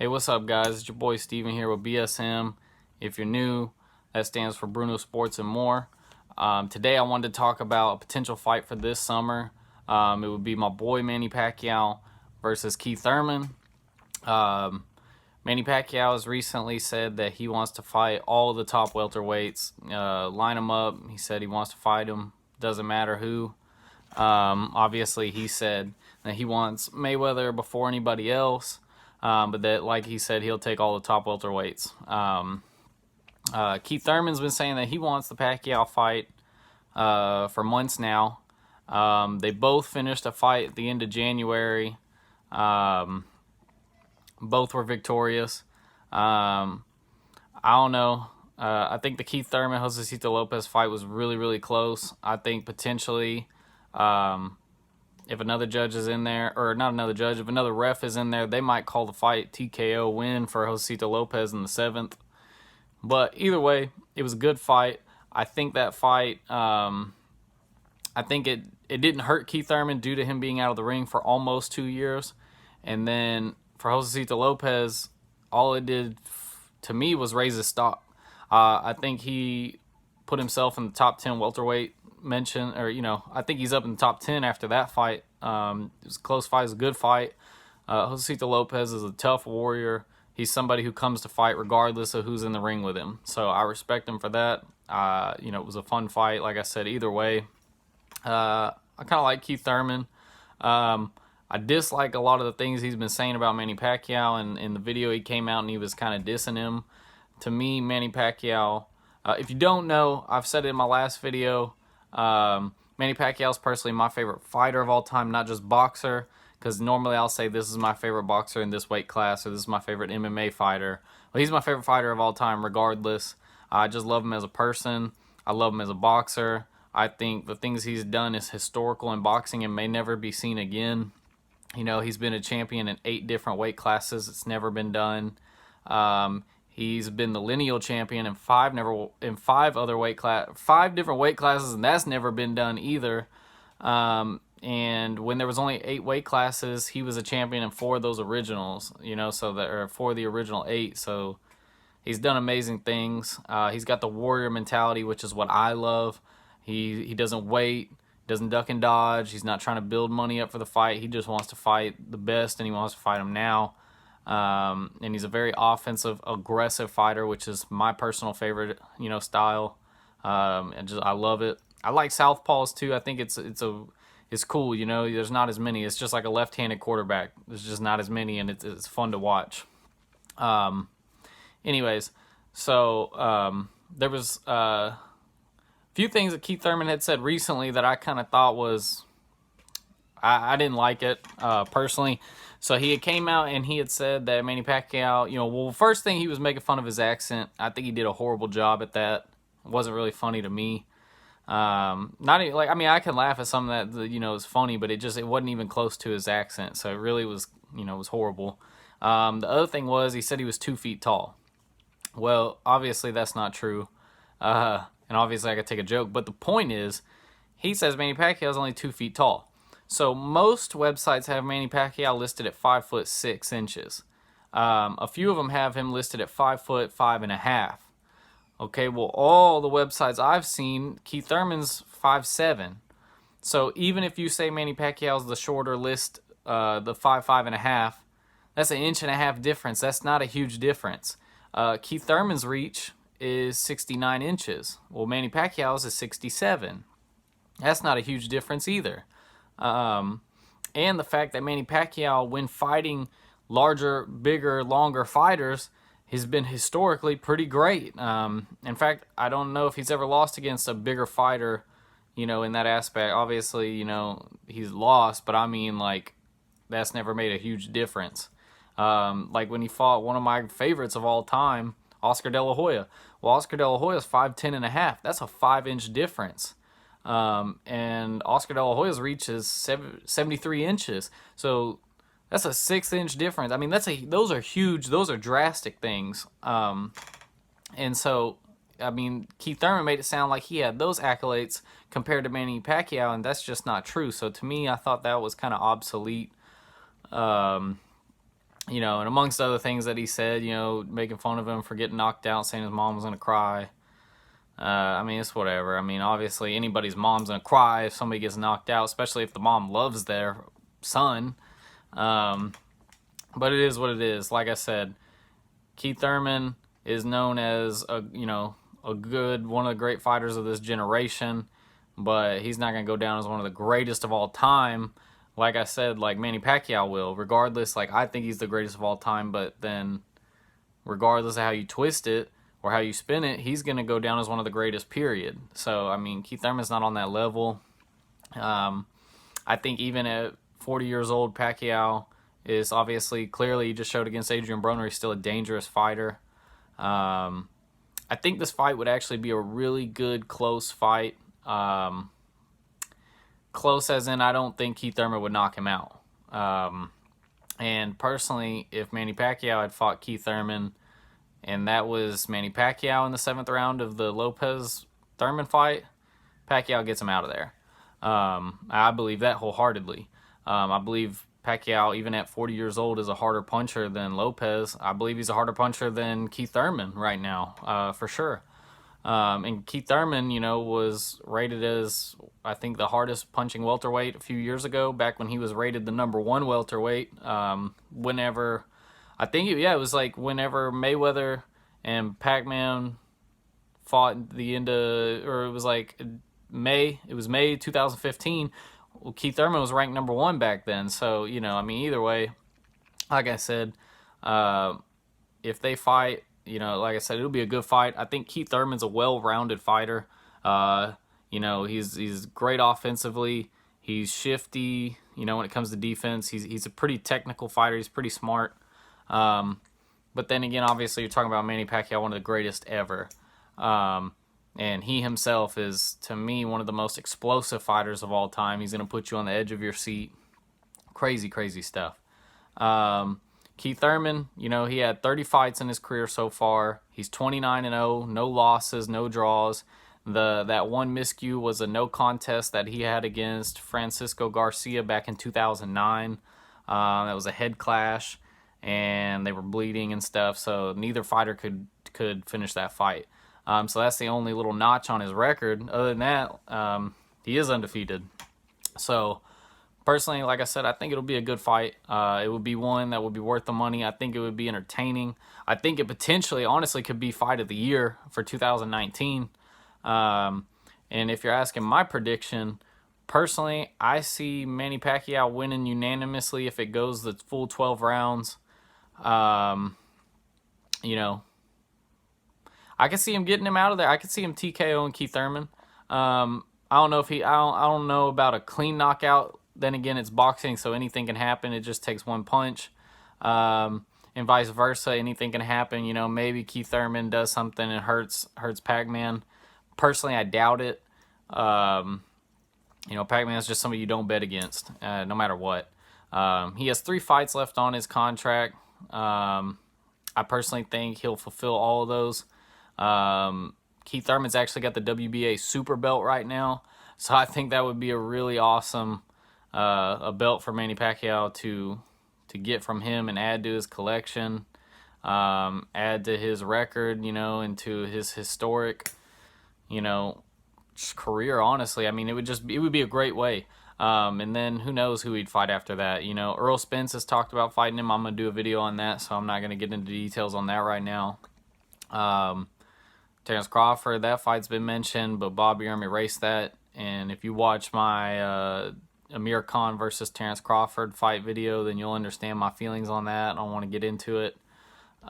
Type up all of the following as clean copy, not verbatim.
Hey, what's up, guys? It's your boy Steven here with BSM. If you're new, that stands for Bruno Sports and More. Today, I wanted to talk about a potential fight for this summer. It would be my boy Manny Pacquiao versus Keith Thurman. Um, Manny Pacquiao has recently said that he wants to fight all of the top welterweights, line them up. He said he wants to fight them, doesn't matter who. Obviously, he said that he wants Mayweather before anybody else. But that, like he said, he'll take all the top welterweights. Keith Thurman's been saying that he wants the Pacquiao fight for months now. They both finished a fight at the end of January. Both were victorious. I don't know. I think the Keith Thurman Josecito Lopez fight was really, really close. I think potentially, if another judge is in there, or not another judge, if another ref is in there, they might call the fight TKO win for Josecito Lopez in the 7th. But either way, it was a good fight. I think that fight, I think it didn't hurt Keith Thurman due to him being out of the ring for almost 2 years. And then for Josecito Lopez, all it did to me was raise his stock. I think he put himself in the top 10 welterweight mention, or I think he's up in the top 10 after that fight. It was a close fight. It was a good fight. Josecito Lopez is a tough warrior. He's somebody who comes to fight regardless of who's in the ring with him. So I respect him for that. It was a fun fight. Like I said, either way, I kind of like Keith Thurman. I dislike a lot of the things he's been saying about Manny Pacquiao, and in the video he came out and he was kind of dissing him. To me, Manny Pacquiao, if you don't know, I've said it in my last video, Manny Pacquiao is personally my favorite fighter of all time, not just boxer, because normally I'll say this is my favorite boxer in this weight class, or this is my favorite MMA fighter. Well, he's my favorite fighter of all time regardless. I just love him as a person. I love him as a boxer. I think the things he's done is historical in boxing and may never be seen again. He's been a champion in 8 different weight classes. It's never been done. He's been the lineal champion in 5 different weight classes, and that's never been done either. And when there was only 8 weight classes, he was a champion in 4 of those originals. So that, or 4 of the original 8. So he's done amazing things. He's got the warrior mentality, which is what I love. He doesn't wait, doesn't duck and dodge. He's not trying to build money up for the fight. He just wants to fight the best, and he wants to fight them now. And he's a very offensive, aggressive fighter, which is my personal favorite, style. I love it. I like southpaws too. I think it's cool. There's not as many. It's just like a left-handed quarterback. There's just not as many, and it's fun to watch. Anyways, so there was a few things that Keith Thurman had said recently that I kind of thought was I didn't like it personally. So he had came out and he had said that Manny Pacquiao, first thing, he was making fun of his accent. I think he did a horrible job at that. It wasn't really funny to me. Not even, I can laugh at something that is funny, but it wasn't even close to his accent. So it really was, was horrible. The other thing was he said he was 2 feet tall. Well, obviously that's not true. And obviously I could take a joke, but the point is, he says Manny Pacquiao is only 2 feet tall. So most websites have Manny Pacquiao listed at 5'6". A few of them have him listed at 5'5.5". Okay, well, all the websites I've seen, Keith Thurman's 5'7". So even if you say Manny Pacquiao's the shorter list, the 5'5.5", that's 1.5 inch difference. That's not a huge difference. Keith Thurman's reach is 69 inches. Well, Manny Pacquiao's is 67. That's not a huge difference either. And the fact that Manny Pacquiao, when fighting larger, bigger, longer fighters, has been historically pretty great. In fact, I don't know if he's ever lost against a bigger fighter, in that aspect. Obviously, he's lost, but I mean, that's never made a huge difference. Like when he fought one of my favorites of all time, Oscar De La Hoya. Well, Oscar De La Hoya is 5'10.5". That's a 5-inch difference. And Oscar De La Hoya's reach is 73 inches. So that's a 6-inch difference. I mean, those are huge. Those are drastic things. And so, I mean, Keith Thurman made it sound like he had those accolades compared to Manny Pacquiao, and that's just not true. So to me, I thought that was kind of obsolete. you know, and amongst other things that he said, you know, making fun of him for getting knocked out, saying his mom was going to cry. I mean, it's whatever. I mean, obviously, anybody's mom's going to cry if somebody gets knocked out, especially if the mom loves their son. Um, but it is what it is. Like I said, Keith Thurman is known as a, you know, a good, one of the great fighters of this generation, but he's not going to go down as one of the greatest of all time. Like I said, like Manny Pacquiao will, regardless. Like, I think he's the greatest of all time, but then regardless of how you twist it or how you spin it, he's going to go down as one of the greatest, period. So, I mean, Keith Thurman's not on that level. I think even at 40 years old, Pacquiao is obviously, clearly, he just showed against Adrian Broner, he's still a dangerous fighter. I think this fight would actually be a really good, close fight. Close as in, I don't think Keith Thurman would knock him out. And personally, if Manny Pacquiao had fought Keith Thurman, and that was Manny Pacquiao in the 7th round of the Lopez-Thurman fight, Pacquiao gets him out of there. I believe that wholeheartedly. I believe Pacquiao, even at 40 years old, is a harder puncher than Lopez. I believe he's a harder puncher than Keith Thurman right now, for sure. And Keith Thurman, you know, was rated as, I think, the hardest punching welterweight a few years ago, back when he was rated the #1 welterweight. Whenever, I think, it was like whenever Mayweather and Pac-Man fought at the end of, or it was like May 2015. Well, Keith Thurman was ranked #1 back then. So, you know, I mean, either way, like I said, if they fight, you know, like I said, it'll be a good fight. I think Keith Thurman's a well-rounded fighter. You know, he's great offensively. He's shifty. You know, when it comes to defense, he's a pretty technical fighter. He's pretty smart. But then again, obviously, you're talking about Manny Pacquiao, one of the greatest ever. And he himself is, to me, one of the most explosive fighters of all time. He's going to put you on the edge of your seat. Crazy, crazy stuff. Keith Thurman, you know, he had 30 fights in his career so far. He's 29-0, no losses, no draws. That one miscue was a no contest that he had against Francisco Garcia back in 2009. That was a head clash, and they were bleeding and stuff, so neither fighter could finish that fight. So that's the only little notch on his record. Other than that, he is undefeated. So personally, like I said, I think it'll be a good fight. It would be one that would be worth the money. I think it would be entertaining. I think it potentially, honestly, could be fight of the year for 2019. And if you're asking my prediction, personally, I see Manny Pacquiao winning unanimously if it goes the full 12 rounds. You know, I could see him getting him out of there. I could see him TKOing Keith Thurman. I don't know if I don't know about a clean knockout. Then again, it's boxing, so anything can happen. It just takes one punch. And vice versa, anything can happen. You know, maybe Keith Thurman does something and hurts Pac-Man. Personally, I doubt it. You know, Pac-Man's just somebody you don't bet against, no matter what. He has 3 fights left on his contract. I personally think he'll fulfill all of those. Keith Thurman's actually got the WBA super belt right now, so I think that would be a really awesome a belt for Manny Pacquiao to get from him and add to his collection, add to his record, you know, and to his historic, you know, career. Honestly, I mean, it would be a great way. And then who knows who he'd fight after that? You know, Earl Spence has talked about fighting him. I'm gonna do a video on that, so I'm not gonna get into details on that right now. Terrence Crawford, that fight's been mentioned, but Bobby Earl erased that. And if you watch my Amir Khan versus Terrence Crawford fight video, then you'll understand my feelings on that. I don't want to get into it.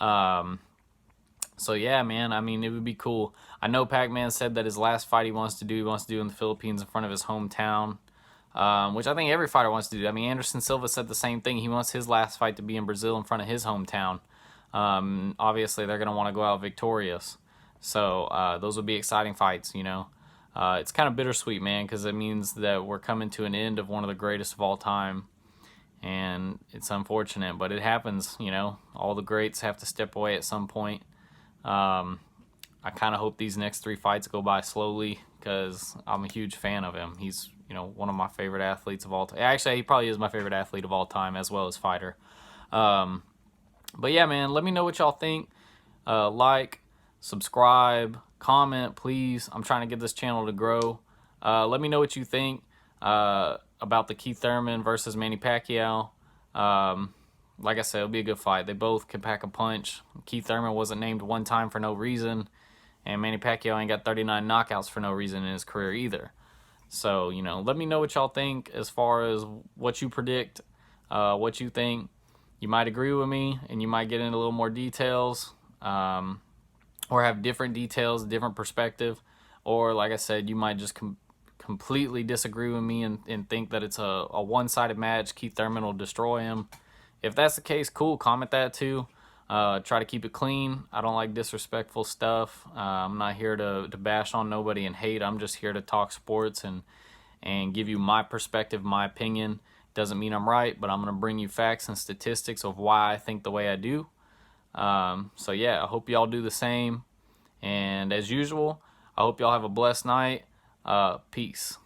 So yeah, man, I mean, it would be cool. I know Pac-Man said that his last fight he wants to do in the Philippines in front of his hometown, which I think every fighter wants to do. I mean, Anderson Silva said the same thing. He wants his last fight to be in Brazil in front of his hometown. Obviously, they're going to want to go out victorious. So those will be exciting fights, you know. It's kind of bittersweet, man, because it means that we're coming to an end of one of the greatest of all time. And it's unfortunate, but it happens, you know. All the greats have to step away at some point. I kind of hope these next 3 fights go by slowly because I'm a huge fan of him. He's, you know, one of my favorite athletes of all time. Actually, he probably is my favorite athlete of all time as well as fighter. But yeah, man, let me know what y'all think. Like, subscribe, comment, please. I'm trying to get this channel to grow. Let me know what you think about the Keith Thurman versus Manny Pacquiao. Like I said, it'll be a good fight. They both can pack a punch. Keith Thurman wasn't named one time for no reason, and Manny Pacquiao ain't got 39 knockouts for no reason in his career either. So, let me know what y'all think as far as what you predict, what you think. You might agree with me, and you might get into a little more details, or have different details, different perspective. Or, like I said, you might just completely disagree with me and think that it's a one-sided match. Keith Thurman will destroy him. If that's the case, cool. Comment that too. Try to keep it clean. I don't like disrespectful stuff. I'm not here to bash on nobody and hate. I'm just here to talk sports and give you my perspective, my opinion. Doesn't mean I'm right, but I'm going to bring you facts and statistics of why I think the way I do. So yeah, I hope y'all do the same. And as usual, I hope y'all have a blessed night. Peace.